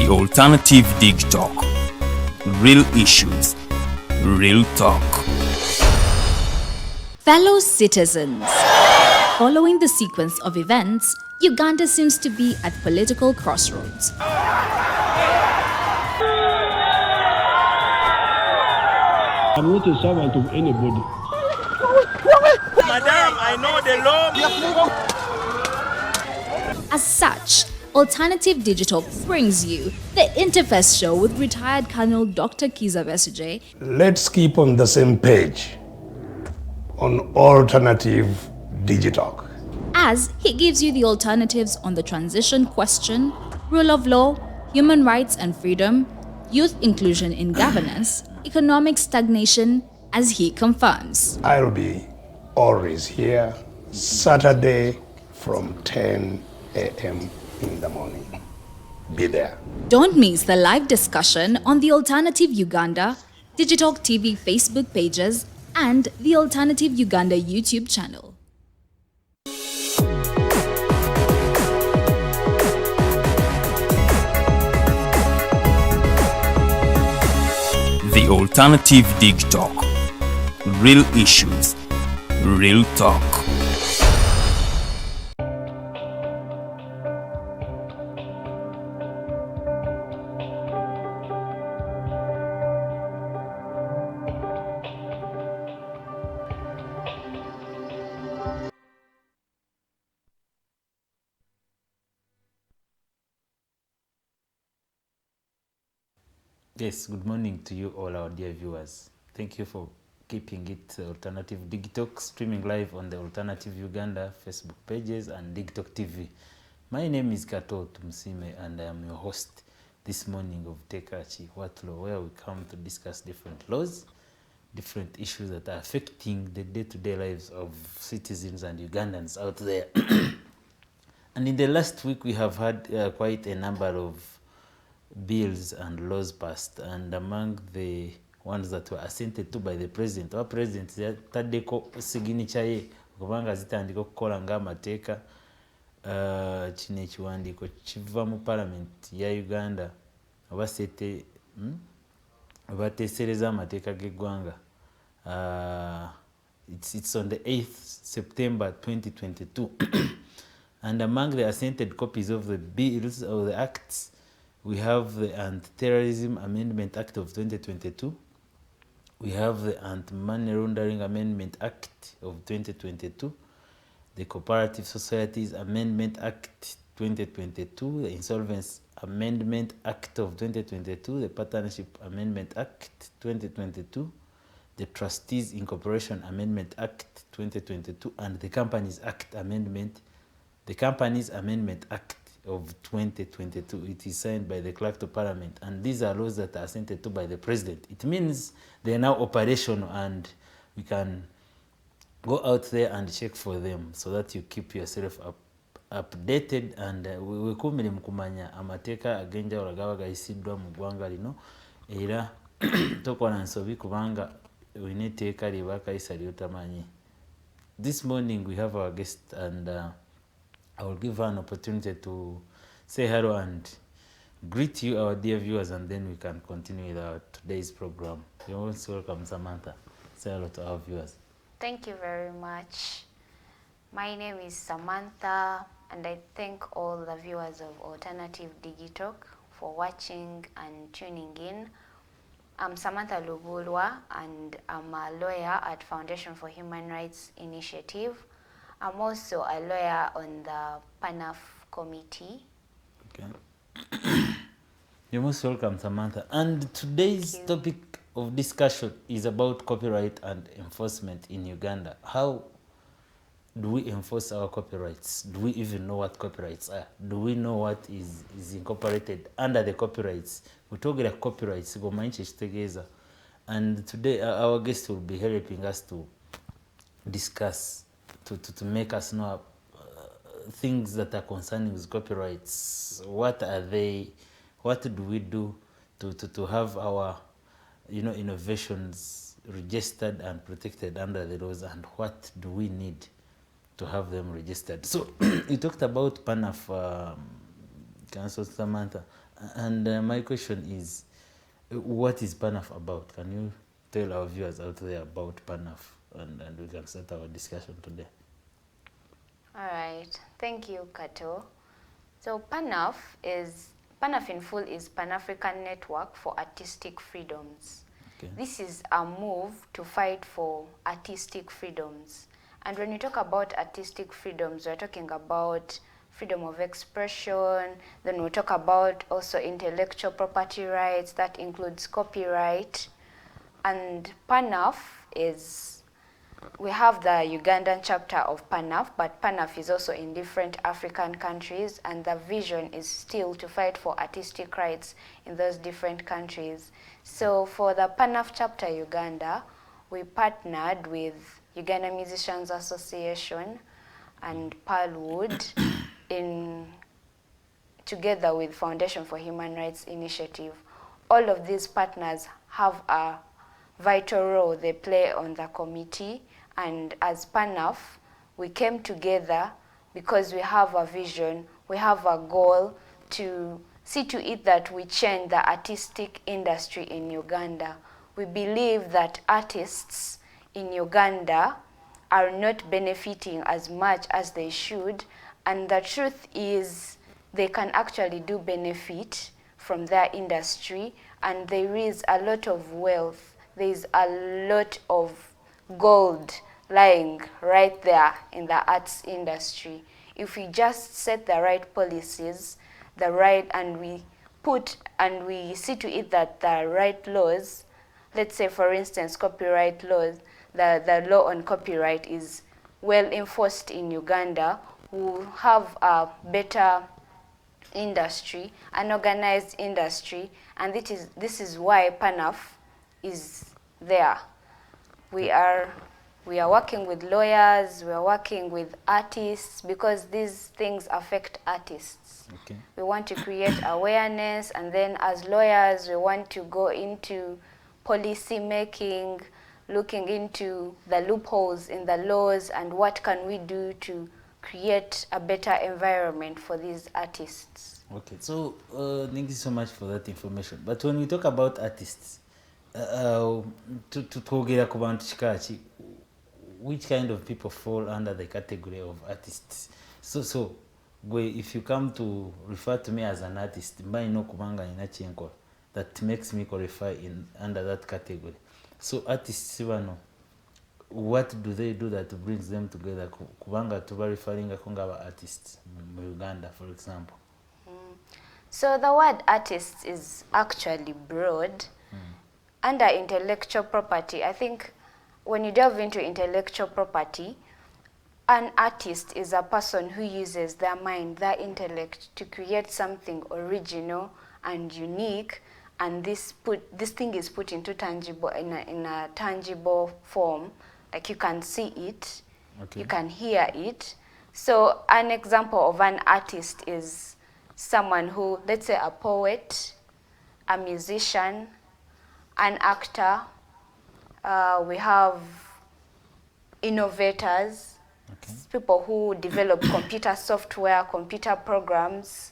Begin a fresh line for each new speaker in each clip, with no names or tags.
The Alternative Digitalk. Real issues, real talk.
Fellow citizens, following the sequence of events, Uganda seems to be at political crossroads.
I'm not a servant of anybody.
Madam, I know the law.
As such, Alternative Digital brings you the Interface Show with retired Colonel Dr. Kiza Besuje.
Let's keep on the same page on Alternative Digitalk,
As he gives you the alternatives on the transition question, rule of law, human rights and freedom, youth inclusion in governance, economic stagnation, as he confirms.
I'll be always here Saturday from 10 a.m. in the morning. Be there.
Don't miss the live discussion on the Alternative Uganda, Digitalk TV Facebook pages, and the Alternative Uganda YouTube channel.
The Alternative Digitalk. Real issues, real talk.
Yes, good morning to you all our dear viewers. Thank you for keeping it Alternative Digitalk, streaming live on the Alternative Uganda Facebook pages and Digitalk TV. My name is Kato Tumsime and I am your host this morning of Tekachi What Law, where we come to discuss different laws, different issues that are affecting the day-to-day lives of citizens and Ugandans out there. And in the last week we have had quite a number of bills and laws passed, and among the ones that were assented to by the president, our president yataddeko signature ye kubanga zitandika okukola ng'amateeka. Kino ekiwandiiko kiva mu parliament ya Uganda bateesereza amateeka g'eggwanga. It's on the 8th September 2022 and among the assented copies of the bills or the acts, we have the Anti-Terrorism Amendment Act of 2022. We have the Anti-Money Laundering Amendment Act of 2022. The Cooperative Societies Amendment Act 2022. The Insolvency Amendment Act of 2022. The Partnership Amendment Act 2022. The Trustees Incorporation Amendment Act 2022. And the Companies Act Amendment. The Companies Amendment Act of 2022. It is signed by the clerk to parliament, and these are laws that are assented to by the president. It means they are now operational and we can go out there and check for them so that you keep yourself updated. And we kumire mukumanya amateeka agenjawulo agaba gayisiddwa mu ggwanga lino era tokola nsobi kubanga wine etteeka lye bakayisa lyotamanyi. This morning we have our guest and I will give her an opportunity to say hello and greet you, our dear viewers, and then we can continue with our today's program. You're most welcome, Samantha. Say hello to our viewers.
Thank you very much. My name is Samantha, and I thank all the viewers of Alternative Digitalk for watching and tuning in. I'm Samantha Lubulwa, and I'm a lawyer at Foundation for Human Rights Initiative. I'm also a lawyer on the PANAF committee.
Okay. You're most welcome, Samantha. And today's topic of discussion is about copyright and enforcement in Uganda. How do we enforce our copyrights? Do we even know what copyrights are? Do we know what is incorporated under the copyrights? We talk about copyrights, and today our guest will be helping us to discuss to make us know things that are concerning with copyrights. What are they? What do we do to have our innovations registered and protected under the laws, and what do we need to have them registered? So you talked about PANAF, Council Samantha, And my question is, what is PANAF about? Can you tell our viewers out there about PANAF, and we can start our discussion today?
All right, thank you, Kato. So PANAF in full is Pan-African Network for Artistic Freedoms.
Okay.
This is a move to fight for artistic freedoms. And when you talk about artistic freedoms, we're talking about freedom of expression, then we'll talk about also intellectual property rights, that includes copyright. And PANAF we have the Ugandan chapter of PANAF, but PANAF is also in different African countries, and the vision is still to fight for artistic rights in those different countries. So for the PANAF chapter Uganda, we partnered with Uganda Musicians Association and Pearlwood together with Foundation for Human Rights Initiative. All of these partners have a vital role they play on the committee, and as PANAF, we came together because we have a vision, we have a goal to see to it that we change the artistic industry in Uganda. We believe that artists in Uganda are not benefiting as much as they should, and the truth is they can actually do benefit from their industry, and there is a lot of wealth, there is a lot of gold lying right there in the arts industry. If we just set the right policies, and we see to it that the right laws, let's say for instance copyright laws, the law on copyright is well enforced in Uganda, we'll have a better industry, an organized industry, and this is why PANAF is there. We are working with lawyers, we are working with artists, because these things affect artists.
Okay.
We want to create awareness, and then as lawyers we want to go into policy making, looking into the loopholes in the laws and what can we do to create a better environment for these artists.
Okay, so thank you so much for that information. But when we talk about artists, twogera ku bantu kikaki, which kind of people fall under the category of artists? So if you come to refer to me as an artist, mba ino kubanga ina chenko that makes me qualify under that category. So artists bano, what do they do that brings them together? Kubanga tuba referring ngaba artists in Uganda, for example.
So the word artist is actually broad. Under intellectual property, I think when you delve into intellectual property, an artist is a person who uses their mind, their intellect to create something original and unique, and this thing is put into in a tangible form, like you can see it, okay. You can hear it. So an example of an artist is someone who, let's say a poet, a musician, an actor, we have innovators, okay. People who develop computer software, computer programs.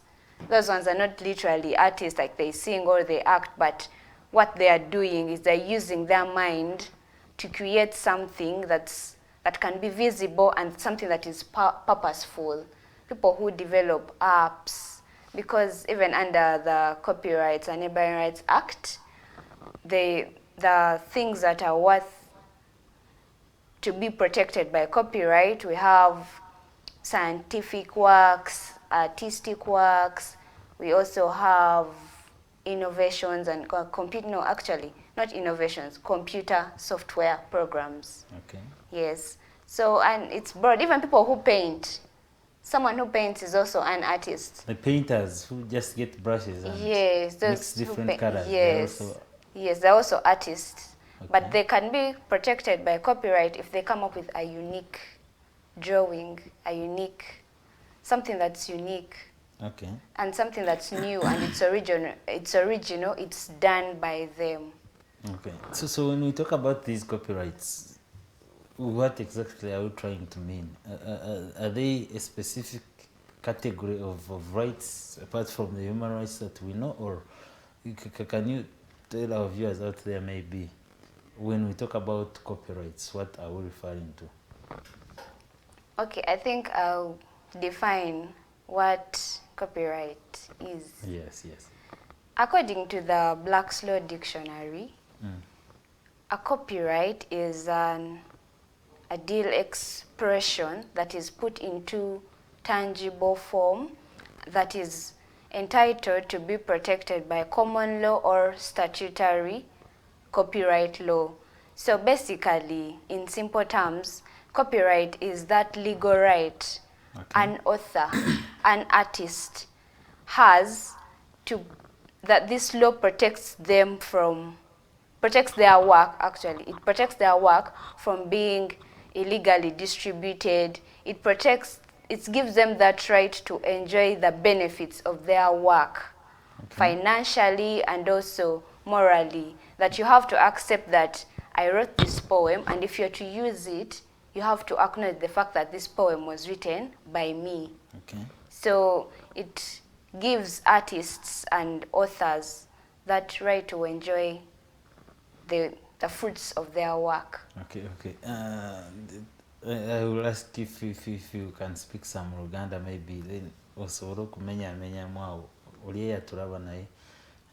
Those ones are not literally artists, like they sing or they act, but what they are doing is they're using their mind to create something that can be visible and something that is purposeful. People who develop apps, because even under the Copyrights and Neighboring Rights Act, the things that are worth to be protected by copyright, we have scientific works, artistic works, we also have innovations and not innovations, computer software programs.
Okay.
Yes. So, and it's broad. Even people who paint, someone who paints is also an artist.
The painters who just get brushes and mix different colors.
Yes. Yes, they're also artists. Okay. But they can be protected by copyright if they come up with a unique drawing, something that's unique.
Okay.
And something that's new and it's original, it's done by them.
Okay. So when we talk about these copyrights, what exactly are we trying to mean? Are they a specific category of rights apart from the human rights that we know, or can you tell our viewers out there maybe when we talk about copyrights, what are we referring to?
Okay, I think I'll define what copyright is.
Yes, yes.
According to the Black's Law Dictionary, a copyright is an ideal expression that is put into tangible form that is entitled to be protected by common law or statutory copyright law. So basically, in simple terms, copyright is that legal right an author, an artist has to, that this law protects them from, protects their work actually. It protects their work from being illegally distributed. It protects, it gives them that right to enjoy the benefits of their work, financially and also morally. That you have to accept that I wrote this poem, and if you're to use it, you have to acknowledge the fact that this poem was written by me.
Okay.
So it gives artists and authors that right to enjoy the fruits of their work.
Okay, okay. I will ask if you can speak some Uganda maybe, then osobola okumenya mwawo oli eyatulaba naye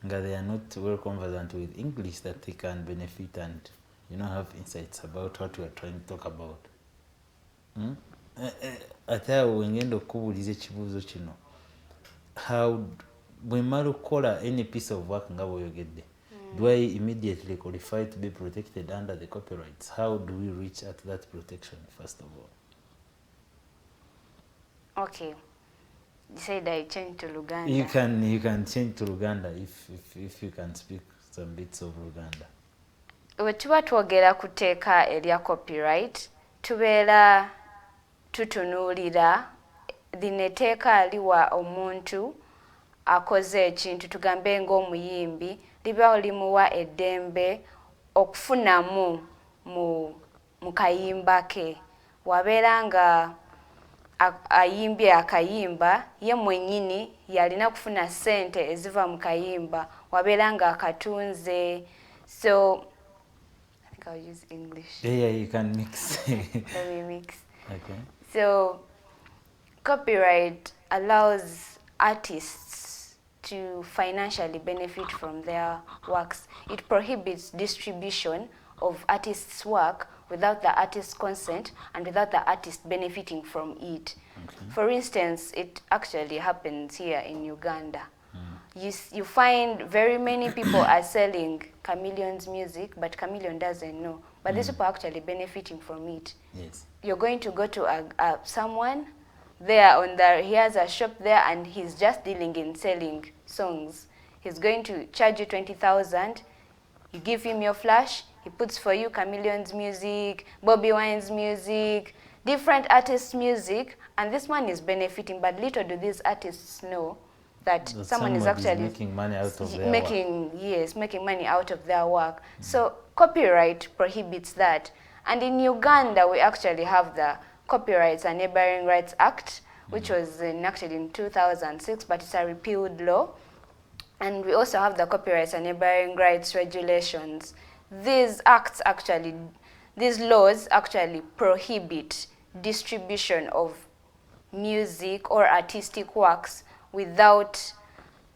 nga they are not well conversant with English, that they can benefit and have insights about what we are trying to talk about. Ate awo wengenda okubuuliza ekibuuzo kino, how bwe mmala okukola any piece of work nga bw'oyogedde, do I immediately qualify to be protected under the copyrights? How do we reach at that protection, first of all?
Okay. You said I change to Luganda.
You can change to Luganda if you can speak some bits of Luganda.
Bwe tuba twogera ku tteeka erya copyright, tubeera tutunuulira lino etteeka liwa omuntu akoze ekintu, tugambe ng'omuyimbi, liba limuwa eddembe okufunamu mu kayimba ke. Wabeera nga ayimbye akayimba, ye mwennyini yalina kufuna ssente eziva mu kayimba, wabeera nga akatunze. So I think I'll use English.
Yeah, you can mix.
Let me mix.
Okay.
So copyright allows artists to financially benefit from their works. It prohibits distribution of artists' work without the artist's consent and without the artist benefiting from it. Okay. For instance, it actually happens here in Uganda. You find very many people are selling Chameleon's music, but Chameleon doesn't know. But these people are actually benefiting from it.
Yes.
You're going to go to someone there he has a shop there and he's just dealing in selling songs. He's going to charge you 20,000. You give him your flash, he puts for you Chameleon's music, Bobby Wine's music, different artists' music, and this man is benefiting, but little do these artists know that someone is actually
making money out of their
work. Yes, making money out of their work. So copyright prohibits that. And in Uganda, we actually have the Copyrights and Neighboring Rights Act, which was enacted in 2006, but it's a repealed law. And we also have the Copyrights and Neighboring Rights Regulations. These laws actually prohibit distribution of music or artistic works without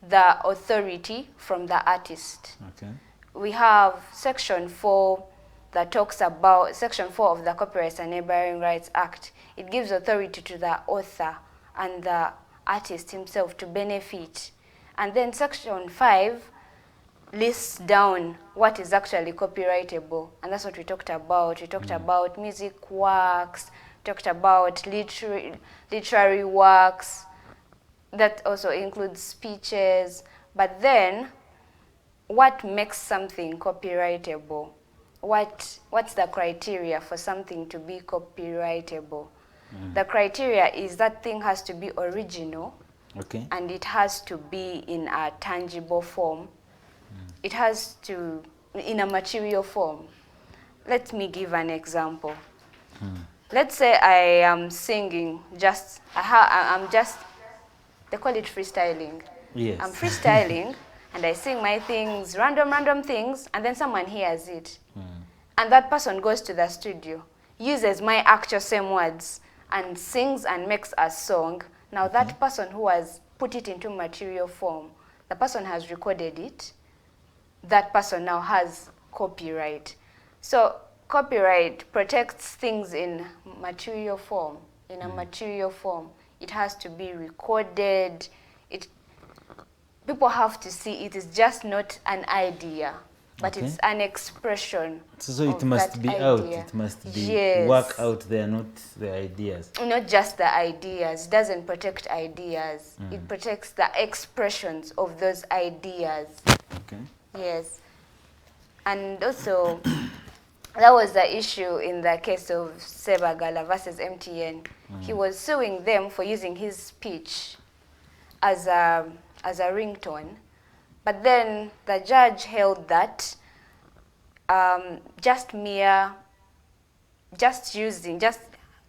the authority from the artist.
Okay.
We have Section 4 that talks about, Section 4 of the Copyrights and Neighboring Rights Act. It gives authority to the author and the artist himself to benefit. And then Section 5 lists down what is actually copyrightable, and that's what we talked about. We talked about music works, talked about literary works, that also includes speeches. But then, what makes something copyrightable? What's the criteria for something to be copyrightable? The criteria is that thing has to be original,
okay,
and it has to be in a tangible form. It has to, in a material form. Let me give an example. Let's say I am singing, I'm just they call it freestyling.
Yes.
I'm freestyling and I sing my things, random things, and then someone hears it. And that person goes to the studio, uses my actual same words, and sings and makes a song. Now that person who has put it into material form, the person has recorded it, that person now has copyright. So copyright protects things in material form. In a material form, it has to be recorded. People have to see it is just not an idea, but it's an expression.
So it
of
must
that
be
idea.
out. It must be
Yes.
work out there, not the ideas.
Not just the ideas. It doesn't protect ideas. It protects the expressions of those ideas.
Okay.
Yes. And also, that was the issue in the case of Sebagala versus MTN. He was suing them for using his speech as a ringtone. But then the judge held that just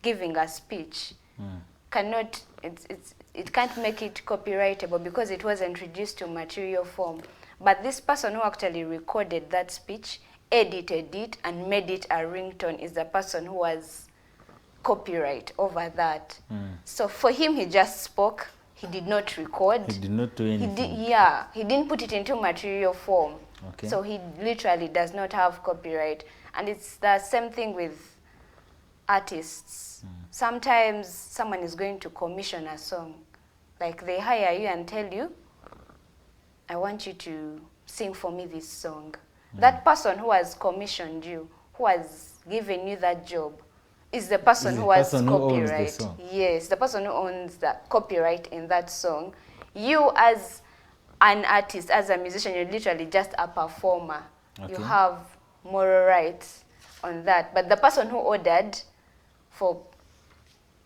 giving a speech cannot, it can't make it copyrightable because it wasn't reduced to material form. But this person who actually recorded that speech, edited it, and made it a ringtone is the person who has copyright over that. So for him, he just spoke. He did not record.
He did not do anything.
He didn't put it into material form.
Okay.
So he literally does not have copyright. And it's the same thing with artists. Sometimes someone is going to commission a song. Like they hire you and tell you, I want you to sing for me this song. That person who has commissioned you, who has given you that job, is the person who has copyright. Yes, the person who owns the copyright in that song. You as an artist, as a musician, you're literally just a performer. You have moral rights on that. But the person who ordered for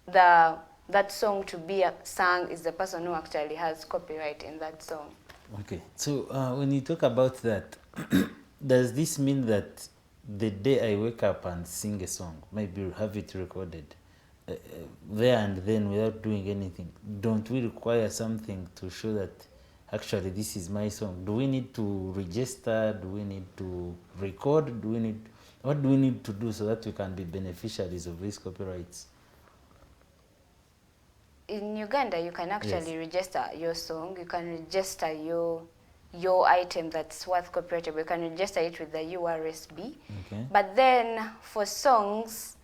that song to be sung is the person who actually has copyright in that song.
Okay, so when you talk about that, does this mean that the day I wake up and sing a song, maybe have it recorded there and then without doing anything, don't we require something to show that actually this is my song? Do we need to register? Do we need to record? What do we need to do so that we can be beneficiaries of these copyrights?
In Uganda, you can actually register your song. You can register your item that's worth copyrightable. You can register it with the URSB.
Okay.
But then for songs,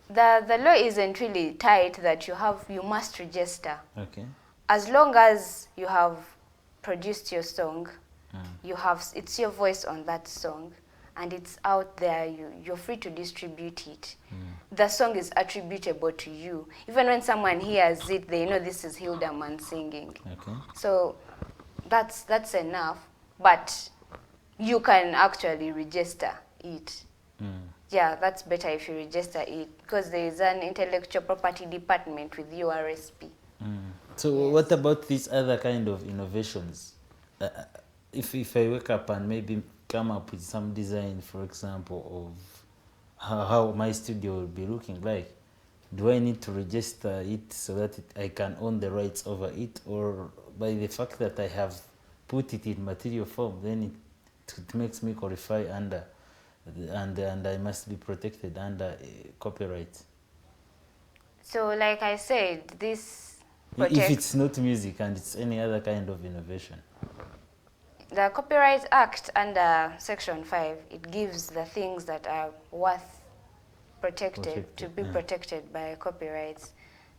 the law isn't really tight that you must register.
Okay.
As long as you have produced your song, it's your voice on that song, and it's out there, you're free to distribute it. The song is attributable to you. Even when someone hears it, they know this is Hildaman singing.
Okay.
So that's enough, but you can actually register it. Yeah, that's better if you register it, because there is an intellectual property department with URSP.
So what about these other kind of innovations? If I wake up and maybe come up with some design, for example, of how my studio will be looking like, do I need to register it so that I can own the rights over it, or by the fact that I have put it in material form, then it makes me qualify under, and I must be protected under copyright?
So like I said, this
if it's not music and it's any other kind of innovation.
The Copyright Act under Section 5, it gives the things that are worth to be protected by copyrights.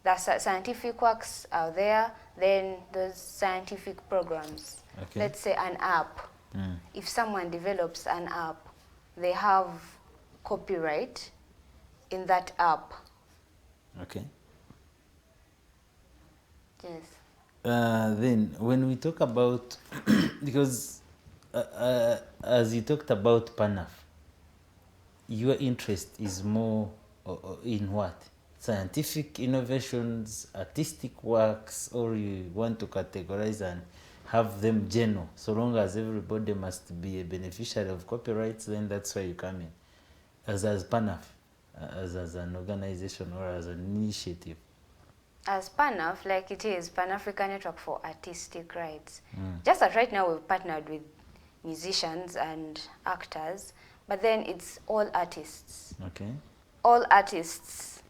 The scientific works are there, then those scientific programs.
Okay.
Let's say an app. If someone develops an app, they have copyright in that app.
Okay.
Yes.
Then when we talk about, because as you talked about PANAF, your interest is more in what? Scientific innovations, artistic works, or you want to categorize and have them general? So long as everybody must be a beneficiary of copyrights, then that's where you come in. As PANAF, as an organization or as an initiative.
As PANAF, like it is, Pan-African Network for Artistic Rights. Just that right now we've partnered with musicians and actors, but then it's all artists.
Okay.
All artists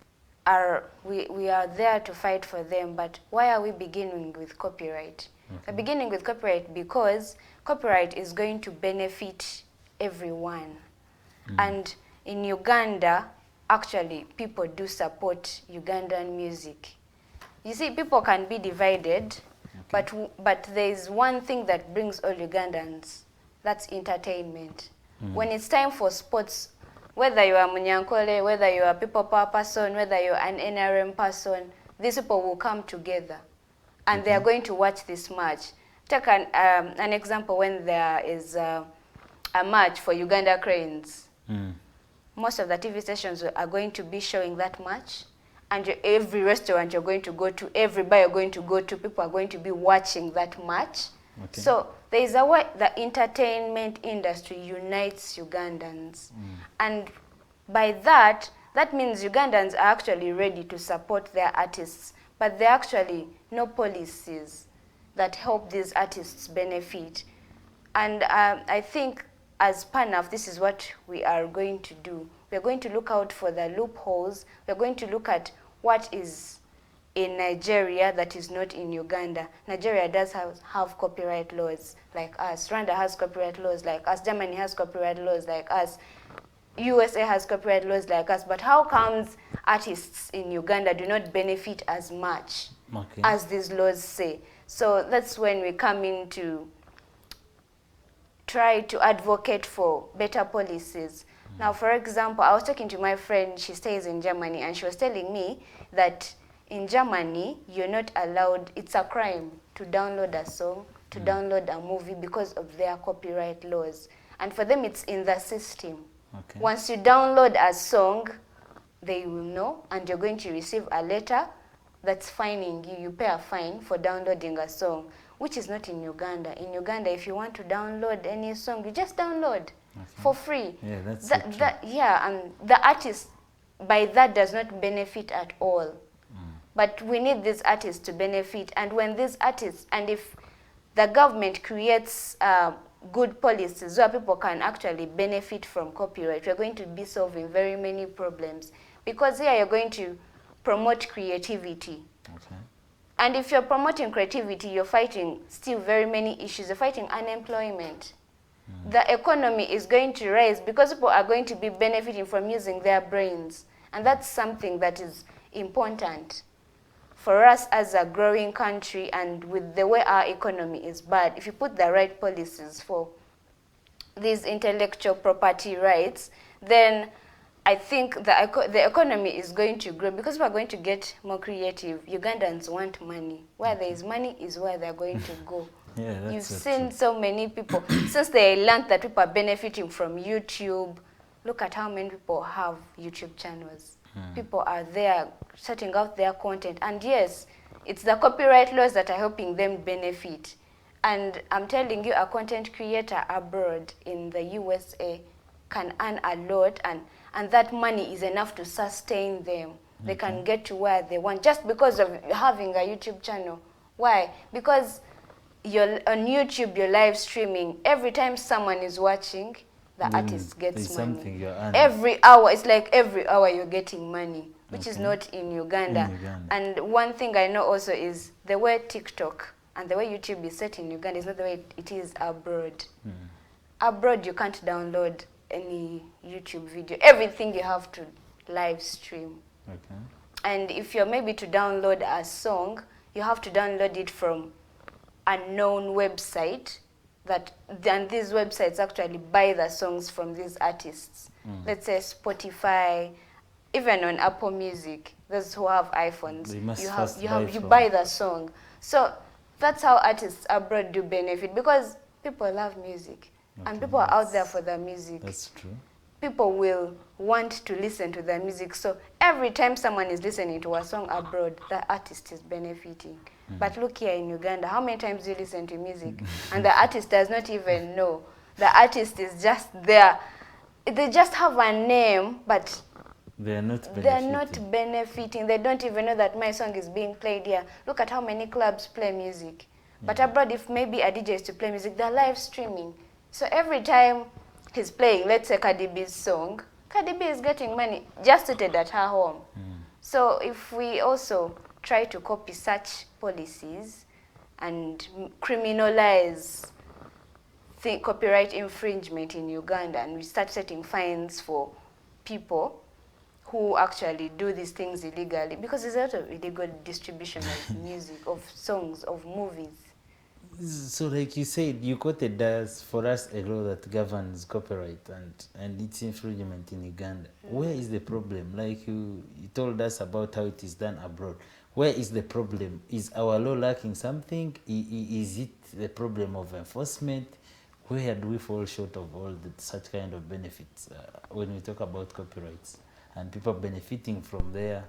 we are there to fight for them, but why are we beginning with copyright? We're beginning with copyright because copyright is going to benefit everyone. And in Uganda, actually, people do support Ugandan music. You see, people can be divided, but there is one thing that brings all Ugandans, that's entertainment. When it's time for sports, whether you are Munyankole, whether you are a people power person, whether you're an NRM person, these people will come together and they are going to watch this match. Take an example when there is a match for Uganda Cranes. Most of the TV stations are going to be showing that match, and every restaurant you're going to go to, every bar you're going to go to, people are going to be watching that match. So there is a way the entertainment industry unites Ugandans. And by that means Ugandans are actually ready to support their artists, but there are actually no policies that help these artists benefit. And I think as PANAF, this is what we are going to do. We're going to look out for the loopholes. We're going to look at what is in Nigeria that is not in Uganda. Nigeria does have copyright laws like us. Rwanda has copyright laws like us. Germany has copyright laws like us. USA has copyright laws like us. But how comes artists in Uganda do not benefit as much as these laws say? So that's when we come in to try to advocate for better policies. Now, for example, I was talking to my friend, she stays in Germany, and she was telling me that in Germany, you're not allowed, it's a crime to download a song, to download a movie because of their copyright laws. And for them, it's in the system. Once you download a song, they will know, and you're going to receive a letter that's fining you. You pay a fine for downloading a song, which is not in Uganda. In Uganda, if you want to download any song, you just download for free.
Yeah, that's
yeah, and the artist, by that, does not benefit at all. But we need these artists to benefit. And when these artists, and if the government creates good policies where people can actually benefit from copyright, we're going to be solving very many problems. Because here you're going to promote creativity. And if you're promoting creativity, you're fighting still very many issues. You're fighting unemployment. The economy is going to rise because people are going to be benefiting from using their brains. And that's something that is important for us as a growing country, and with the way our economy is bad. If you put the right policies for these intellectual property rights, then I think the economy is going to grow because we're going to get more creative. Ugandans want money. Where there is money is where they're going to go. You've seen so many people, since they learned that people are benefiting from YouTube, look at how many people have YouTube channels. People are there setting out their content. And yes, it's the copyright laws that are helping them benefit. And I'm telling you, a content creator abroad in the USA can earn a lot, and that money is enough to sustain them. They can get to where they want just because of having a YouTube channel. Why? Because you're on YouTube, you're live streaming. Every time someone is watching, the artist gets money. Every hour, it's like every hour you're getting money, which is not in Uganda. And one thing I know also is the way TikTok and the way YouTube is set in Uganda is not the way it is abroad. Abroad, you can't download any YouTube video. Everything you have to live stream. And if you're maybe to download a song, you have to download it from a known website, and these websites actually buy the songs from these artists. Let's say Spotify, even on Apple Music, those who have iPhones, you buy the song. So that's how artists abroad do benefit, because people love music, and people are out there for the music.
That's true.
People will want to listen to the music. So every time someone is listening to a song abroad, the artist is benefiting. But look here in Uganda, how many times do you listen to music? And the artist does not even know. The artist is just there. They just have a name, but
They are not benefiting.
They're not benefiting. They don't even know that my song is being played here. Look at how many clubs play music. But abroad, if maybe a DJ is to play music, they're live streaming. So every time he's playing, let's say Cardi B's song, Cardi B is getting money just seated at her home. So if we also try to copy such policies and criminalize copyright infringement in Uganda, and we start setting fines for people who actually do these things illegally, because there's a lot of illegal distribution of music, of songs, of movies.
So like you said, you quoted us for us a law that governs copyright and its infringement in Uganda. Where is the problem? Like you told us about how it is done abroad. Where is the problem? Is our law lacking something? Is it the problem of enforcement? Where do we fall short of all such kind of benefits when we talk about copyrights and people benefiting from their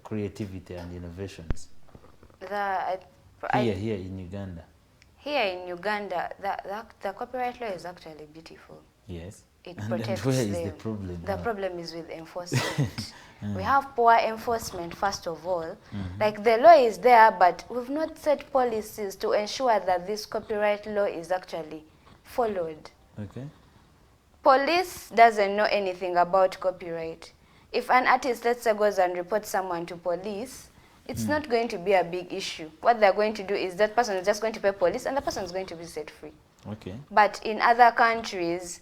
creativity and innovations? Here in Uganda.
Here in Uganda, the copyright law is actually beautiful.
Yes.
It
And
protects
where
them.
is the problem?
The
now?
problem is with enforcement. We have poor enforcement, first of all. Like the law is there, but we've not set policies to ensure that this copyright law is actually followed.
Okay.
Police doesn't know anything about copyright. If an artist, let's say, goes and reports someone to police, it's not going to be a big issue. What they're going to do is that person is just going to pay police and the person is going to be set free.
Okay.
But in other countries,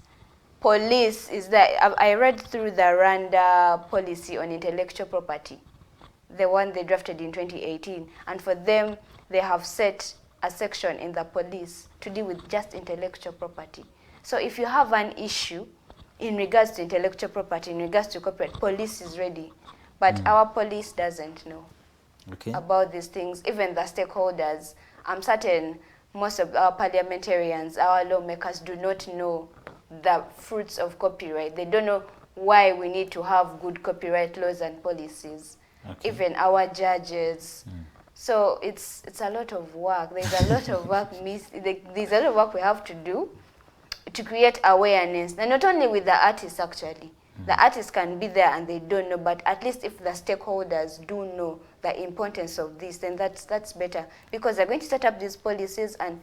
police is that I read through the Rwanda policy on intellectual property, the one they drafted in 2018, and for them, they have set a section in the police to deal with just intellectual property. So if you have an issue in regards to intellectual property, in regards to copyright, police is ready. But our police doesn't know about these things, even the stakeholders. I'm certain most of our parliamentarians, our lawmakers do not know the fruits of copyright. They don't know why we need to have good copyright laws and policies. Even our judges. So it's a lot of work. There's a lot of work there's a lot of work we have to do to create awareness. And not only with the artists actually. The artists can be there and they don't know, but at least if the stakeholders do know the importance of this, then that's better. Because they're going to set up these policies and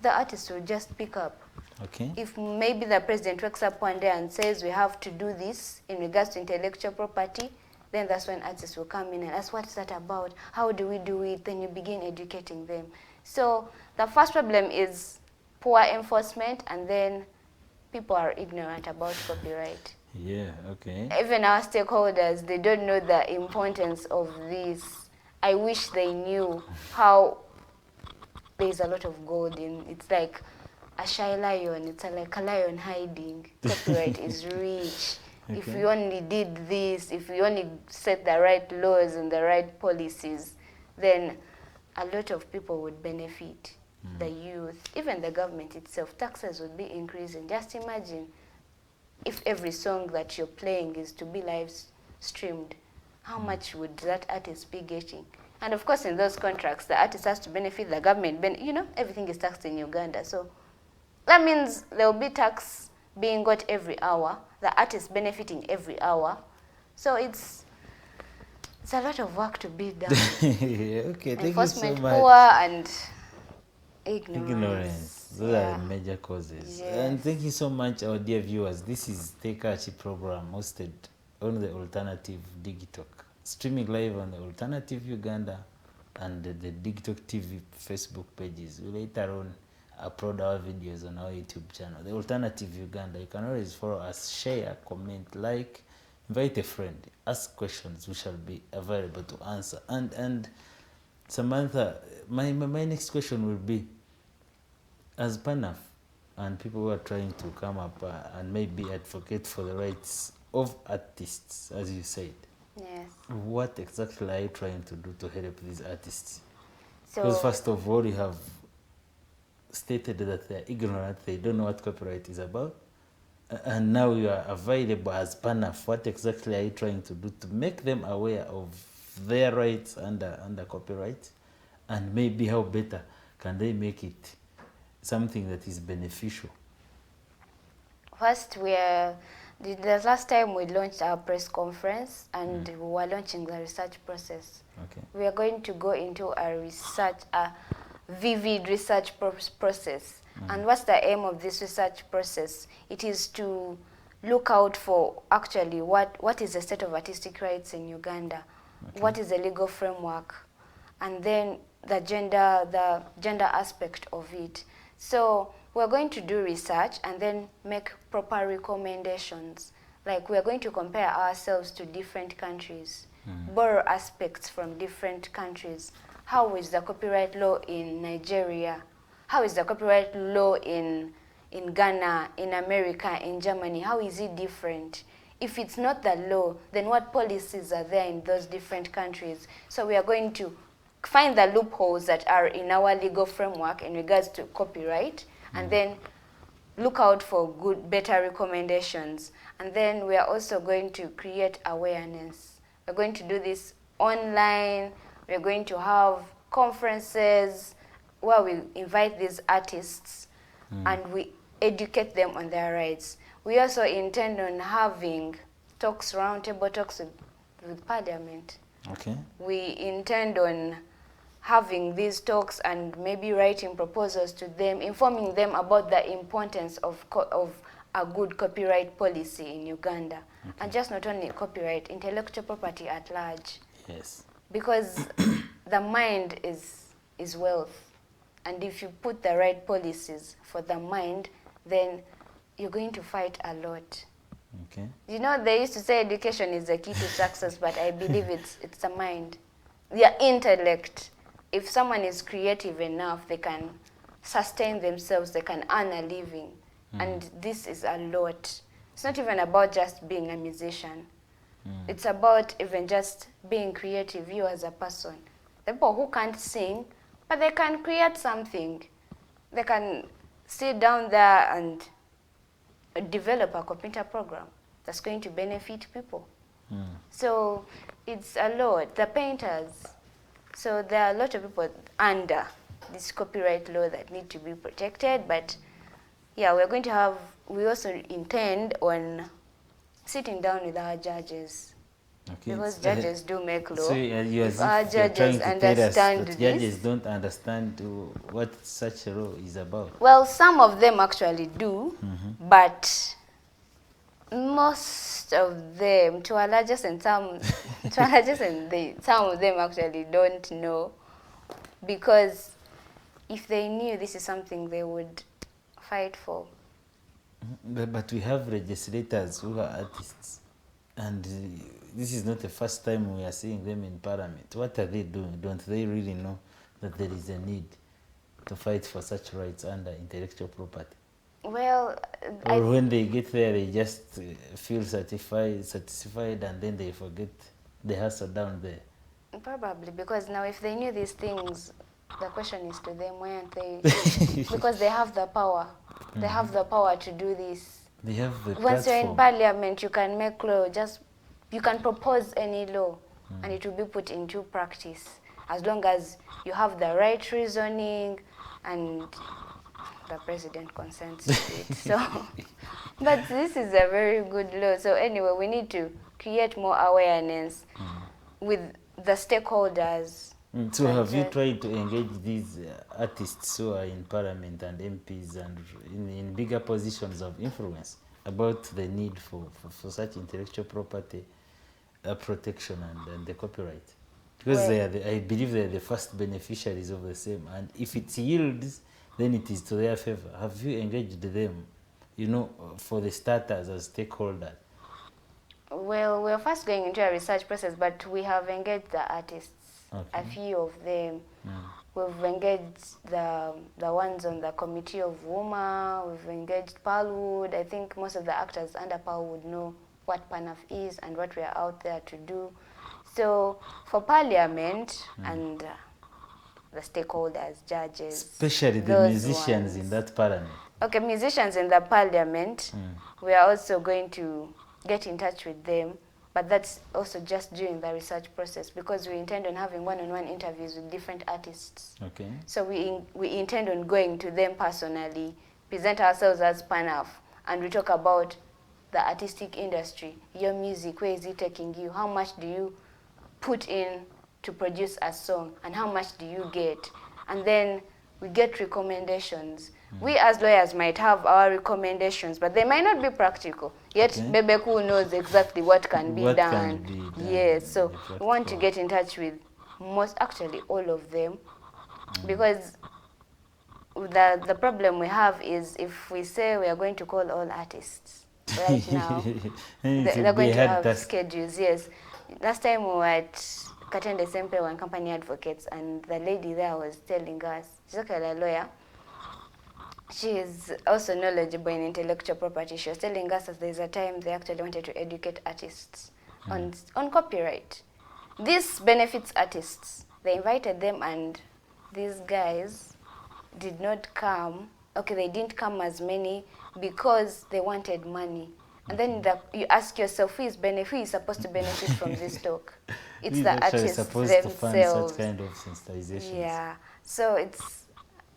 the artists will just pick up.
Okay.
If maybe the president wakes up one day and says we have to do this in regards to intellectual property, then that's when artists will come in and ask, what's that about? How do we do it? Then you begin educating them. So the first problem is poor enforcement, and then people are ignorant about copyright.
Yeah, okay.
Even our stakeholders, they don't know the importance of this. I wish they knew how there's a lot of gold in it's like a shy lion, it's like a lion hiding. Copyright is rich. If we only did this, if we only set the right laws and the right policies, then a lot of people would benefit. The youth, even the government itself, taxes would be increasing. Just imagine if every song that you're playing is to be live streamed, how much would that artist be getting? And of course, in those contracts, the artist has to benefit, the government, everything is taxed in Uganda. So that means there will be tax being got every hour, the artist benefiting every hour. So it's a lot of work to be done.
Okay, thank you so much.
Poor and ignorance.
Those are major causes.
Yes.
And thank you so much, our dear viewers. This is Tekachi program hosted on the Alternative Digitalk, streaming live on the Alternative Uganda and the Digitalk TV Facebook pages. We later on upload our videos on our YouTube channel, the Alternative Uganda. You can always follow us, share, comment, like, invite a friend, ask questions. We shall be available to answer. And Samantha, my next question will be, as PANAF and people who are trying to come up and maybe advocate for the rights of artists, as you said,
Yes.
what exactly are you trying to do to help these artists?
So
Because first of all, you have stated that they're ignorant, they don't know what copyright is about, and now you are available as PANAF. What exactly are you trying to do to make them aware of their rights under copyright, and maybe how better can they make it something that is beneficial?
first, The last time we launched our press conference and we were launching the research process.
Okay.
We are going to go into a vivid research process. And what's the aim of this research process? It is to look out for actually what is the state of artistic rights in Uganda, what is the legal framework, and then the gender aspect of it. So we're going to do research and then make proper recommendations. Like we're going to compare ourselves to different countries, borrow aspects from different countries. How is the copyright law in Nigeria? How is the copyright law in Ghana, in America, in Germany? How is it different? If it's not the law, then what policies are there in those different countries? So we are going to find the loopholes that are in our legal framework in regards to copyright, and then look out for better recommendations. And then we are also going to create awareness. We're going to do this online. We're going to have conferences where we invite these artists and we educate them on their rights. We also intend on having talks, roundtable talks with Parliament.
Okay. We
intend on having these talks and maybe writing proposals to them, informing them about the importance of a good copyright policy in Uganda. And just not only copyright, intellectual property at large.
Yes.
Because the mind is wealth. And if you put the right policies for the mind, then you're going to fight a lot.
Okay.
You know, they used to say education is the key to success, but I believe it's the mind, their intellect. If someone is creative enough, they can sustain themselves, they can earn a living. And this is a lot. It's not even about just being a musician. It's about even just being creative, you as a person. The people who can't sing, but they can create something. They can sit down there and develop a computer program that's going to benefit people. So it's a lot. The painters, so there are a lot of people under this copyright law that need to be protected, but yeah, we also intend on sitting down with our judges.
Okay.
Because judges do make law.
So you
if our judges understand
that
this,
judges don't understand what such a law is about.
well, some of them actually do, but most of them, to a large extent, some of them actually don't know, because if they knew this is something they would fight for.
But we have legislators who are artists, and this is not the first time we are seeing them in Parliament. What are they doing? Don't they really know that there is a need to fight for such rights under intellectual property?
Well,
Or when they get there, they just feel satisfied, and then they forget the hustle down there.
probably, because now if they knew these things, the question is to them, why aren't they? Because they have the power. They have the power to do this.
They have the
Once you're in
platform.
Parliament, you can make law. You can propose any law, and it will be put into practice, as long as you have the right reasoning and the president consents to it. So, but this is a very good law. So anyway, we need to create more awareness with the stakeholders.
So have you tried to engage these artists who are in Parliament and MPs and in bigger positions of influence about the need for such intellectual property protection and the copyright? Because I believe they are the first beneficiaries of the same, and if it yields, then it is to their favor. Have you engaged them, for the starters as stakeholders?
Well, we're first going into a research process, but we have engaged the artists.
Okay.
A few of them. We've engaged the ones on the committee of WUMA. We've engaged Palwood. I think most of the actors under Palwood know what PANAF is and what we are out there to do. So for Parliament and the stakeholders, judges,
especially the musicians in that Parliament.
Okay, musicians in the Parliament, we are also going to get in touch with them. But that's also just during the research process, because we intend on having one-on-one interviews with different artists.
Okay.
So we intend on going to them personally, present ourselves as PANAF, and we talk about the artistic industry, your music, where is it taking you? How much do you put in to produce a song, and how much do you get? And then we get recommendations. We as lawyers might have our recommendations, but they might not be practical. Yet Bebeku knows exactly what can be done. Yes, so we want to get in touch with actually all of them, because the problem we have is if we say we are going to call all artists right now, they're going to have schedules. Yes. Last time we were at Katende Sempe One Company Advocates, and the lady there was telling us, she's actually a lawyer, she is also knowledgeable in intellectual property. She was telling us that there's a time they actually wanted to educate artists on copyright. This benefits artists. They invited them, and these guys did not come. Okay, they didn't come as many because they wanted money. And then you ask yourself, who is supposed to benefit from this talk? It's the artists themselves. To fund such kind of sensitizations. Yeah. So it's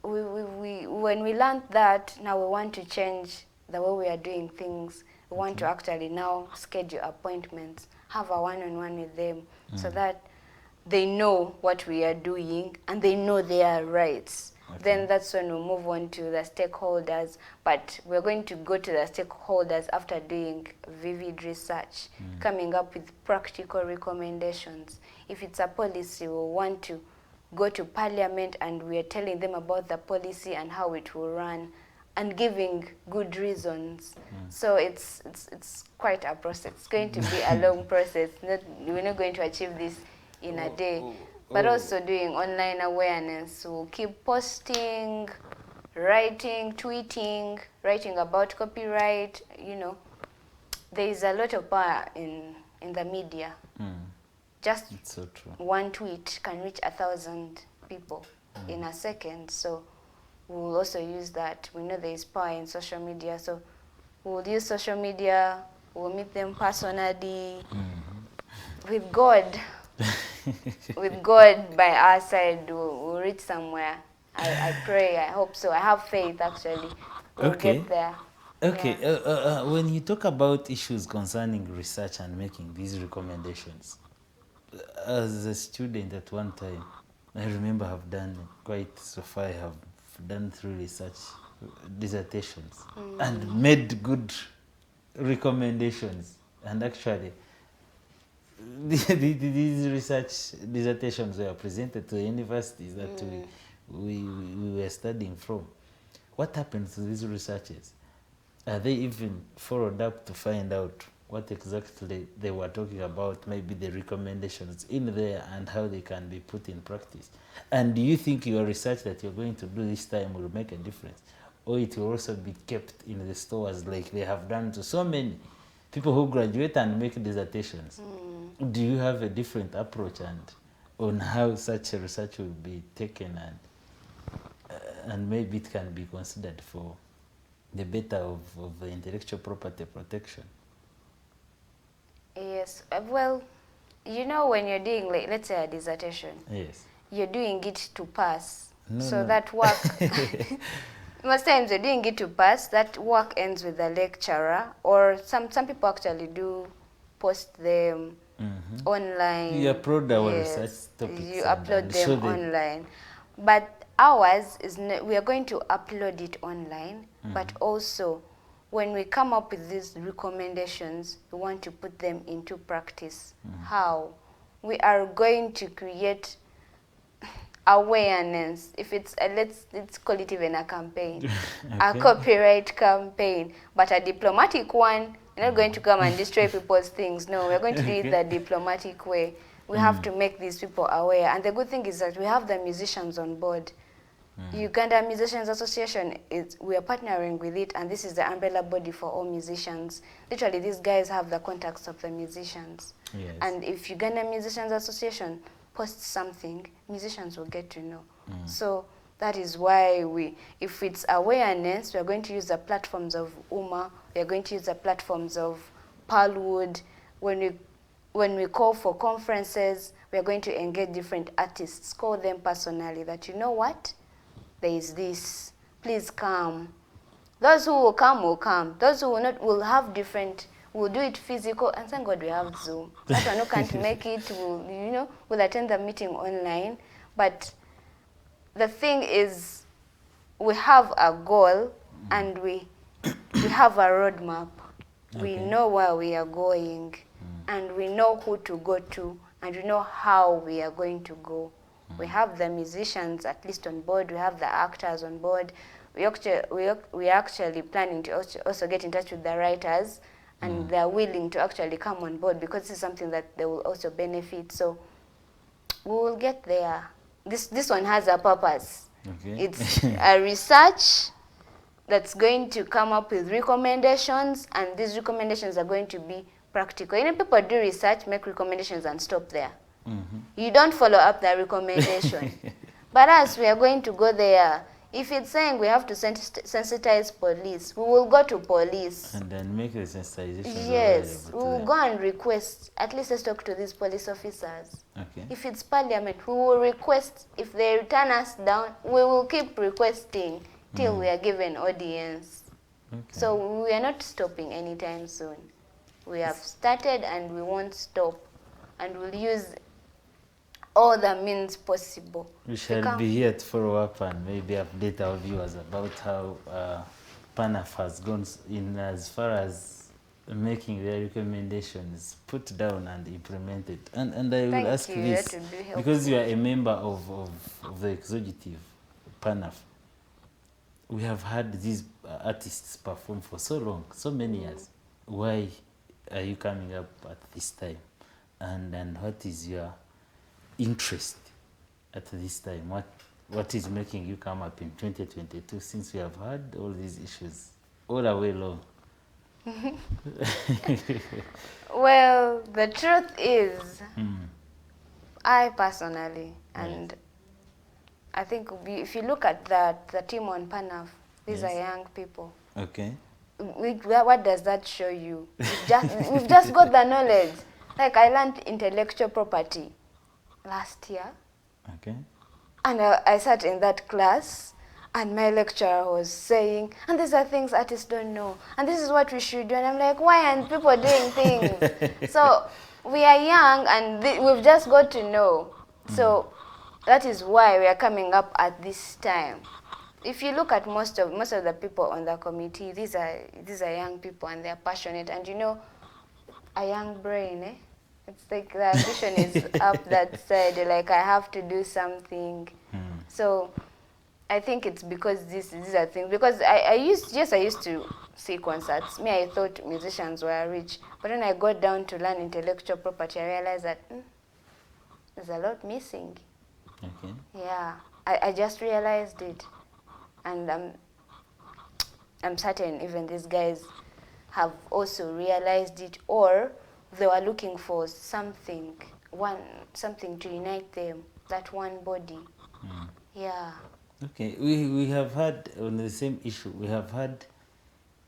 when we learned that, now we want to change the way we are doing things. We want to actually now schedule appointments, have a one-on-one with them, so that they know what we are doing and they know their rights. Then that's when we move on to the stakeholders. But we're going to go to the stakeholders after doing vivid research, coming up with practical recommendations. If it's a policy, we want to go to Parliament, and we are telling them about the policy and how it will run, and giving good reasons. So it's quite a process. It's going to be a long process. We're not going to achieve this in a day. But also doing online awareness. We'll keep posting, writing, tweeting, writing about copyright. You know, there is a lot of power in the media. Just so one tweet can reach 1,000 people in a second. So we'll also use that. We know there is power in social media. So we'll use social media. We'll meet them personally. With God. With God by our side, we'll reach somewhere. I pray, I hope so. I have faith, actually. We'll get there.
Okay, yeah. When you talk about issues concerning research and making these recommendations, as a student at one time, I remember I've done quite so far. I have done 3 research dissertations and made good recommendations. And actually, these research dissertations were presented to the universities that we were studying from. What happened to these researches? Are they even followed up to find out what exactly they were talking about, maybe the recommendations in there and how they can be put in practice? And do you think your research that you're going to do this time will make a difference? Or it will also be kept in the stores like they have done to so many people who graduate and make dissertations? Do you have a different approach on how such a research will be taken, and maybe it can be considered for the better of the intellectual property protection?
Yes. Well, you know, when you're doing, like, let's say a dissertation, you're doing it to pass. That work, most times you're doing it to pass. That work ends with the lecturer, or some people actually do post them online.
You upload our research topics.
You upload them online. But ours is we are going to upload it online, but also when we come up with these recommendations, we want to put them into practice. How? We are going to create awareness. If it's let's call it even a campaign, a copyright campaign, but a diplomatic one. We're not going to come and destroy people's things. No, we're going to do it the diplomatic way. We have to make these people aware. And the good thing is that we have the musicians on board. Uganda Musicians Association, we are partnering with it, and this is the umbrella body for all musicians. Literally, these guys have the contacts of the musicians. And if Uganda Musicians Association posts something, musicians will get to know. So that is why if it's awareness, we are going to use the platforms of UMA, we are going to use the platforms of Pearlwood. When we call for conferences, we are going to engage different artists, call them personally that, you know what, there is this, please come. Those who will come. Those who will not will have different, will do it physical, and thank God we have Zoom. That one who can't make it will attend the meeting online. But the thing is, we have a goal and we have a roadmap. We know where we are going, and we know who to go to, and we know how we are going to go. We have the musicians at least on board. We have the actors on board. We are actually planning to also get in touch with the writers, and they're willing to actually come on board because this is something that they will also benefit. So we will get there. This one has a purpose. It's a research that's going to come up with recommendations, and these recommendations are going to be practical. People do research, make recommendations, and stop there. You don't follow up the recommendation. But us, we are going to go there. If it's saying we have to sensitize police, we will go to police.
And then make the sensitization.
Yes, we will go and request, at least let's talk to these police officers. If it's parliament, we will request. If they turn us down, we will keep requesting till we are given audience. So we are not stopping anytime soon. We have started and we won't stop. And we'll use all the means possible.
We shall be here to follow up and maybe update our viewers about how PANAF has gone in as far as making their recommendations put down and implemented. And I will ask this, because you are a member of the executive PANAF. We have had these artists perform for so long, so many years. Why are you coming up at this time? And what is your interest at this time? What is making you come up in 2022, since we have had all these issues all the way long?
Well, the truth is, I personally, and I think if you look at the team on PANAF, these are young people. What does that show you? We've just got the knowledge. Like, I learned intellectual property last year. And I sat in that class, and my lecturer was saying, and these are things artists don't know, and this is what we should do. And I'm like, why aren't people doing things? So we are young, and we've just got to know. So that is why we are coming up at this time. If you look at most of the people on the committee, these are young people, and they're passionate. And a young brain, it's like the ambition is up that side, like I have to do something. So I think it's because these are things, because I used to see concerts. I thought musicians were rich, but when I got down to learn intellectual property, I realized that there's a lot missing. Yeah, I just realized it, and I'm certain even these guys have also realized it, or they were looking for something to unite them, that one body. Yeah.
We have had, on the same issue, we have had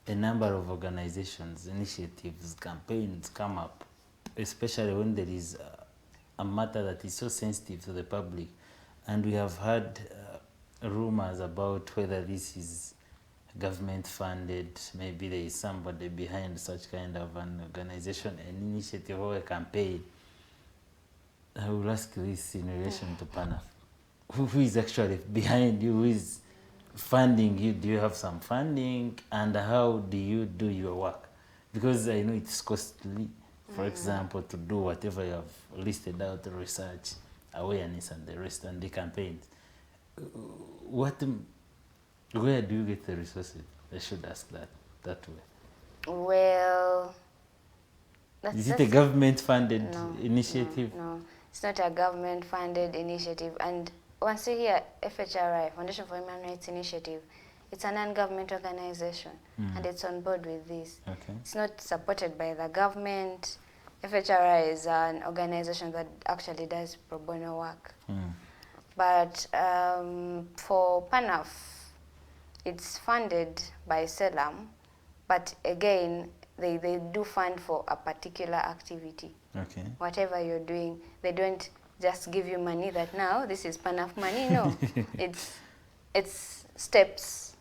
a number of organizations, initiatives, campaigns come up, especially when there is a matter that is so sensitive to the public. And we have had rumors about whether this is government funded, maybe there is somebody behind such kind of an organization, an initiative or a campaign. I will ask this in relation to PANAF. Who is actually behind you? Who is funding you? Do you have some funding? And how do you do your work? Because I know it's costly, for example, to do whatever you have listed out, the research, awareness, and the rest, and the campaigns. Where do you get the resources? I should ask that way.
Well,
is it a government-funded initiative?
No, it's not a government-funded initiative. And once you hear FHRI, Foundation for Human Rights Initiative, it's a non-government organization, and it's on board with this. It's not supported by the government. FHRI is an organization that actually does pro bono work. But for PANAF, it's funded by SELAM, but again, they do fund for a particular activity. Whatever you're doing, they don't just give you money that now this is PANAF money. No, it's steps,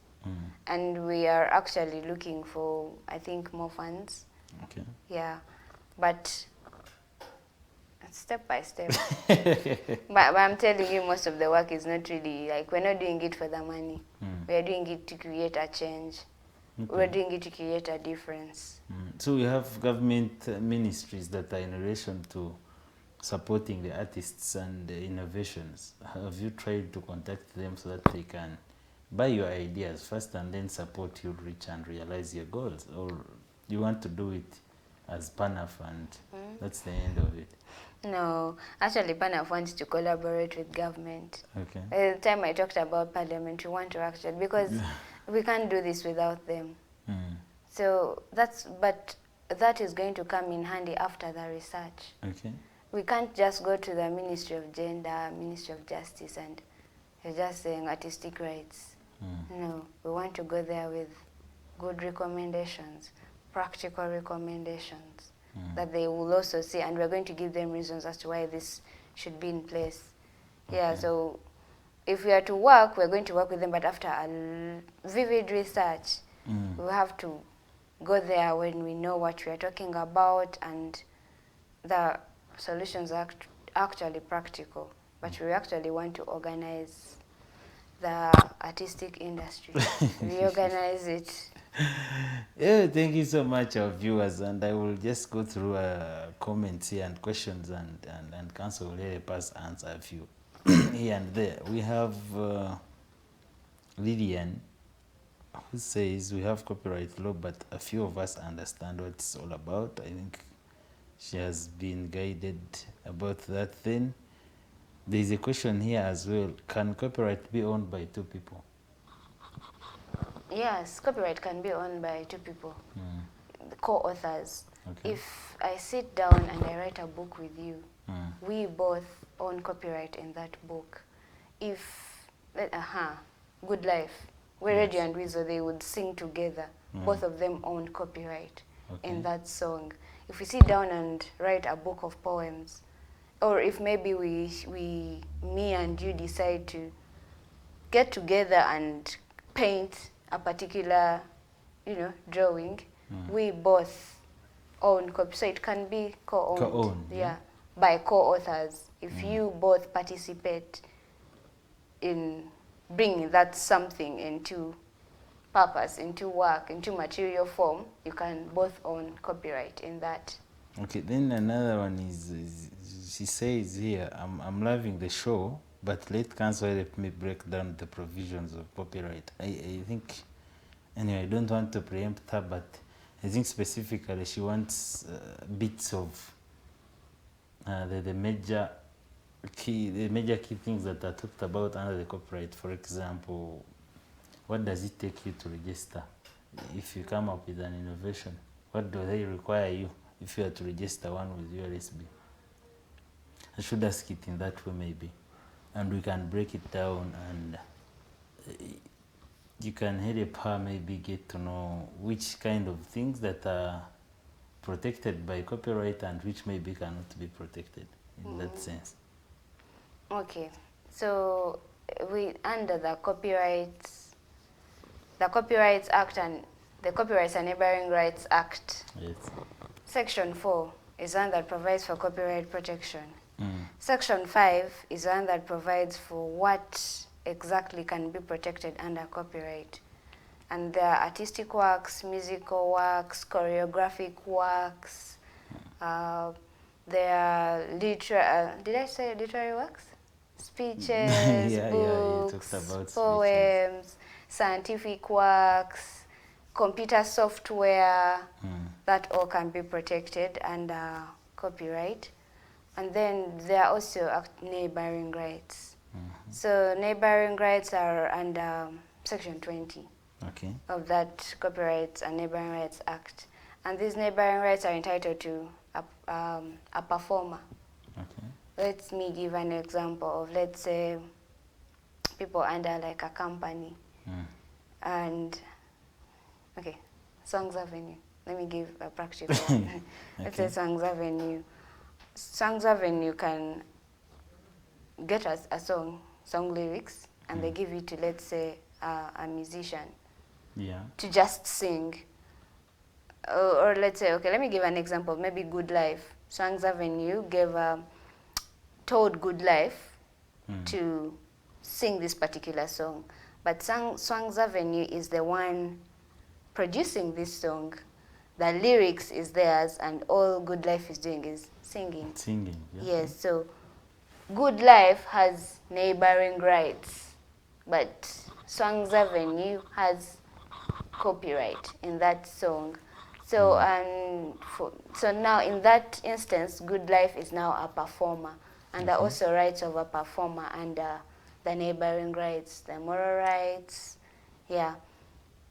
and we are actually looking for, I think, more funds.
Okay.
Yeah, but step by step. but I'm telling you, most of the work is not really, like, we're not doing it for the money. We're doing it to create a change. We're doing it to create a difference.
So we have government ministries that are in relation to supporting the artists and the innovations. Have you tried to contact them so that they can buy your ideas first and then support you reach and realize your goals? Or you want to do it as PANAF and that's the end of it?
No, actually PANAF wants to collaborate with government.
Okay.
By the time I talked about parliament, we want to actually, because we can't do this without them. So but that is going to come in handy after the research.
Okay.
We can't just go to the Ministry of Gender, Ministry of Justice, and you're just saying artistic rights. No, we want to go there with good recommendations, practical recommendations that they will also see, and we're going to give them reasons as to why this should be in place. Yeah, so if we are to work, we're going to work with them, but after a vivid research, we have to go there when we know what we are talking about, and the solutions are actually practical, but we actually want to organize the artistic industry, reorganize it.
Yeah, thank you so much, our viewers, and I will just go through comments here and questions, and Council will help us answer a few here and there. We have Lillian, who says we have copyright law, but a few of us understand what it's all about. I think she has been guided about that thing. There is a question here as well. Can copyright be owned by two people?
Yes, copyright can be owned by two people, the co-authors.
Okay.
If I sit down and I write a book with you, we both own copyright in that book. If, Good Life, where Reggie and Weasel, they would sing together, both of them own copyright in that song. If we sit down and write a book of poems, or if maybe me and you decide to get together and paint a particular, drawing, we both own copy. So it can be co-owned.
Co-owned,
yeah, by co-authors. If you both participate in bringing that something into purpose, into work, into material form, you can both own copyright in that.
Okay, then another one is she says here, I'm loving the show, but let Council help me break down the provisions of copyright. I think, anyway, I don't want to preempt her, but I think specifically she wants bits of the major key things that are talked about under the copyright. For example, what does it take you to register? If you come up with an innovation, what do they require you if you are to register one with ULSB? I should ask it in that way maybe, and we can break it down, and you can help her maybe get to know which kind of things that are protected by copyright and which maybe cannot be protected in that sense.
Okay, so we under the Copyrights Act and the Copyrights and Neighboring Rights Act.
Yes.
Section 4 is one that provides for copyright protection. Section 5 is one that provides for what exactly can be protected under copyright. And there are artistic works, musical works, choreographic works, there are did I say literary works? Speeches, books,
you talked about
poems,
speeches.
Scientific works, computer software, that all can be protected under copyright. And then there are also neighboring rights. So neighboring rights are under Section 20 of that Copyrights and Neighboring Rights Act. And these neighboring rights are entitled to a performer. Let me give an example of, let's say, people under like a company. And, Songs Avenue. Let me give a practical one. Let's say Songs Avenue. Songs Avenue can get us a song lyrics, and they give it to, let's say, a musician.
Yeah.
to just sing. Or let's say, okay, let me give an example. Maybe Good Life. Songs Avenue told Good Life to sing this particular song. But Songs Avenue is the one producing this song. The lyrics is theirs, and all Good Life is doing is singing.
Singing. Yeah.
Yes, so Good Life has neighboring rights, but Songs Avenue has copyright in that song. So so now in that instance, Good Life is now a performer, and there are also rights of a performer under the neighboring rights, the moral rights. Yeah.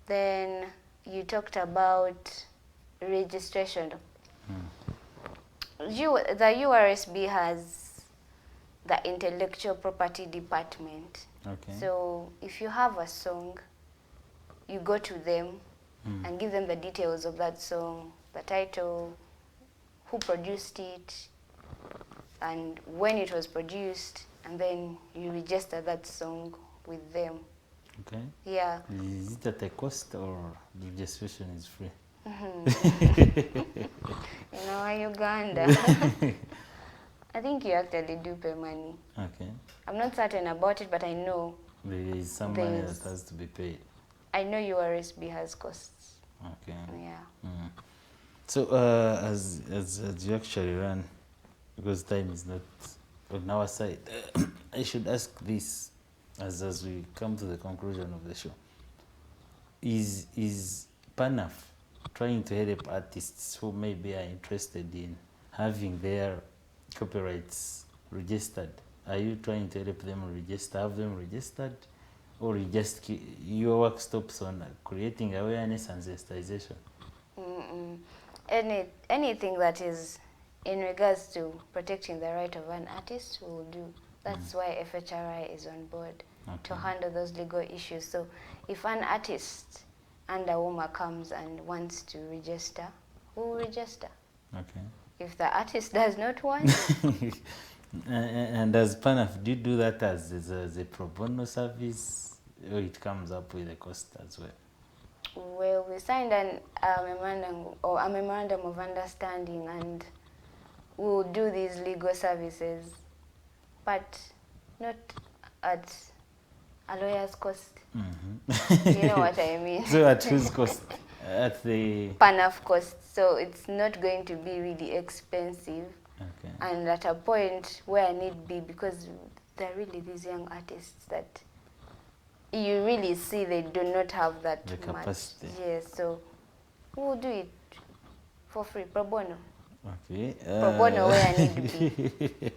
Then you talked about registration. The URSB has the intellectual property department.
Okay.
So if you have a song, you go to them and give them the details of that song, the title, who produced it, and when it was produced, and then you register that song with them.
Okay.
Yeah.
Is it at a cost or registration is free?
In our Uganda, I think you actually do pay money.
Okay.
I'm not certain about it, but I know
There is some money
There's-
that has to be paid.
I know URSB has costs.
Okay.
Yeah.
So as you actually run, because time is not on our side, I should ask this as we come to the conclusion of the show. Is PANAF trying to help artists who maybe are interested in having their copyrights registered? Are you trying to help them register, have them registered, or your work stops on creating awareness and sensitization?
Anything that is in regards to protecting the right of an artist will do. That's why FHRI is on board to handle those legal issues. So if an artist and a woman comes and wants to register, who will register?
Okay.
If the artist does not want,
And as PANAF, do you do that as a pro bono service, or it comes up with a cost as well?
well, we signed a memorandum of understanding, and we'll do these legal services, but not at a lawyer's cost. You know what I mean?
So at whose cost? At the...
PANAF cost. So it's not going to be really expensive.
Okay.
And at a point where need be, because there are really these young artists that you really see they do not have that
The
much.
capacity.
Yes, so we'll do it for free, pro bono.
Okay.
Pro bono where need be.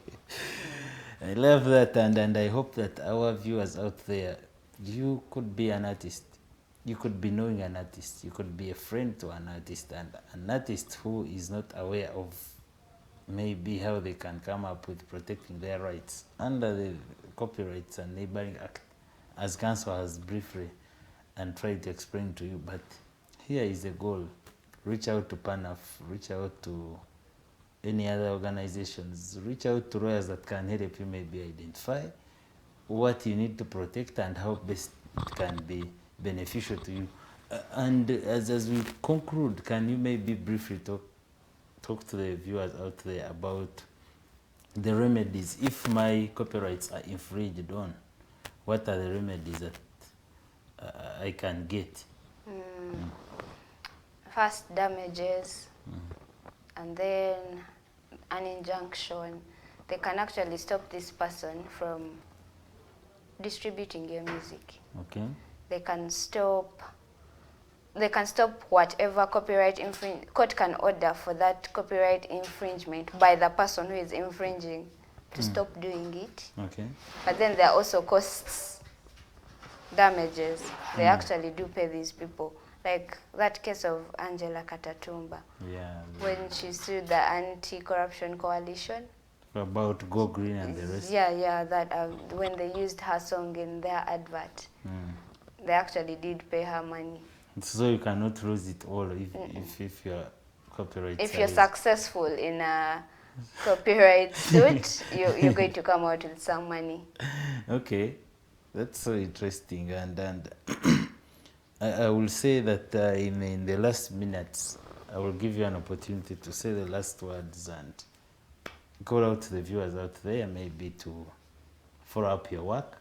I love that, and I hope that our viewers out there, you could be an artist. You could be knowing an artist. You could be a friend to an artist, and an artist who is not aware of maybe how they can come up with protecting their rights under the Copyrights and Neighboring Act, as Council has briefly and tried to explain to you. But here is the goal. Reach out to PANAF, reach out to any other organizations, reach out to lawyers that can help you maybe identify what you need to protect and how best it can be beneficial to you. And as we conclude, can you maybe briefly talk to the viewers out there about the remedies if my copyrights are infringed on? What are the remedies that I can get?
First, damages, and then an injunction. They can actually stop this person from distributing your music.
Okay.
They can stop whatever copyright court can order for that copyright infringement by the person who is infringing to stop doing it.
Okay.
But then there are also costs, damages. They actually do pay these people. Like that case of Angela Katatumba,
Yeah.
when she sued the Anti-Corruption Coalition.
About Go Green and the rest.
Yeah, that when they used her song in their advert, they actually did pay her money.
So you cannot lose it all if your copyright.
If you're successful in a copyright suit, you're going to come out with some money.
Okay, that's so interesting. And I will say that in the last minutes, I will give you an opportunity to say the last words and call out to the viewers out there, maybe to follow up your work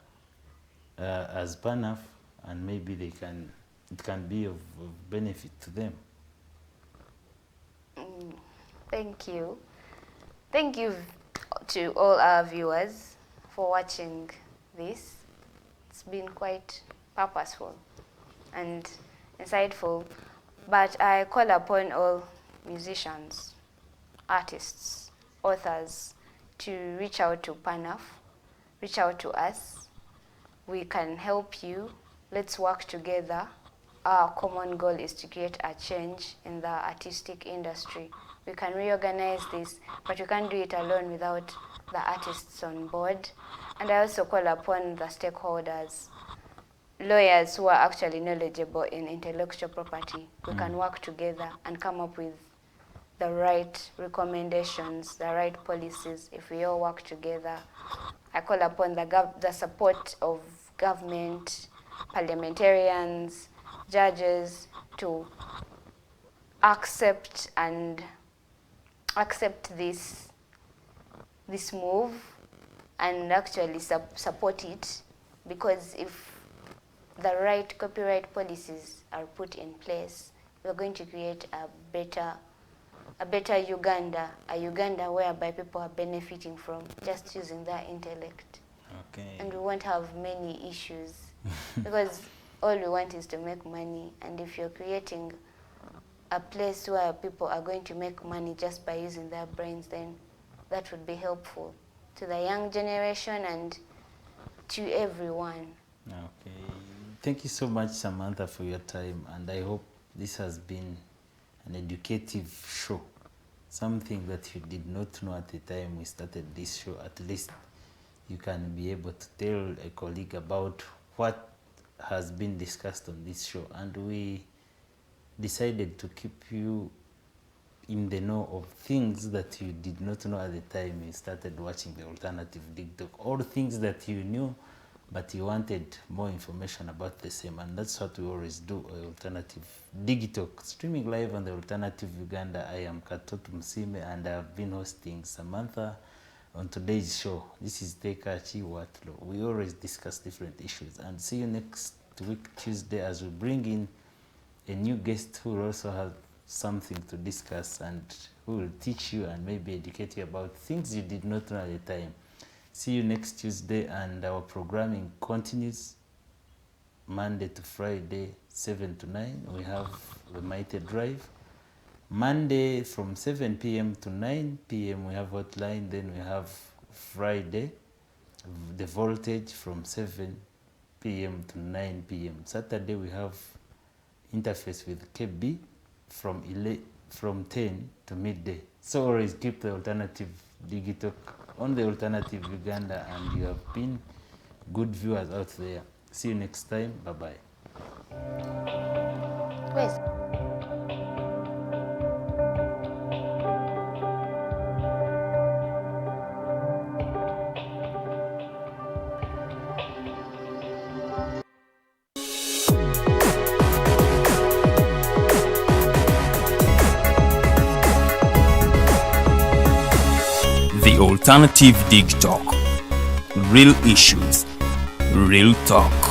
as PANAF, and maybe it can be of benefit to them.
Thank you. Thank you to all our viewers for watching this. It's been quite purposeful and insightful, but I call upon all musicians, artists, authors to reach out to PANAF, reach out to us. We can help you. Let's work together. Our common goal is to create a change in the artistic industry. We can reorganize this, but we can't do it alone without the artists on board. And I also call upon the stakeholders, lawyers who are actually knowledgeable in intellectual property. We can work together and come up with the right recommendations, the right policies if we all work together. I call upon the support of government, parliamentarians, judges to accept this move and actually support it, because if the right copyright policies are put in place, we're going to create a better Uganda, a Uganda whereby people are benefiting from just using their intellect.
Okay.
And we won't have many issues because all we want is to make money. And if you're creating a place where people are going to make money just by using their brains, then that would be helpful to the young generation and to everyone.
Okay. Thank you so much, Samantha, for your time, and I hope this has been an educative show, something that you did not know at the time we started this show. At least you can be able to tell a colleague about what has been discussed on this show, and we decided to keep you in the know of things that you did not know at the time you started watching the Alternative Digitalk, or things that you knew but you wanted more information about the same. And that's what we always do, Alternative Digitalk, streaming live on the Alternative Uganda. I am Katoto Msime, and I've been hosting Samantha on today's show. This is Tekachi Watlo. We always discuss different issues, and see you next week Tuesday as we bring in a new guest who will also have something to discuss and who will teach you and maybe educate you about things you did not know at the time. See you next Tuesday, and our programming continues Monday to Friday, 7 to 9. We have the Mighty Drive. Monday from 7 p.m. to 9 p.m. we have Hotline. Then we have Friday, the Voltage from 7 p.m. to 9 p.m. Saturday we have Interface with KB from 10 to midday. So always keep the Alternative Digitalk on the Alternative Uganda, and you have been good viewers out there. See you next time. Bye-bye.
Where's
The Alternative Digitalk. Real issues, real talk.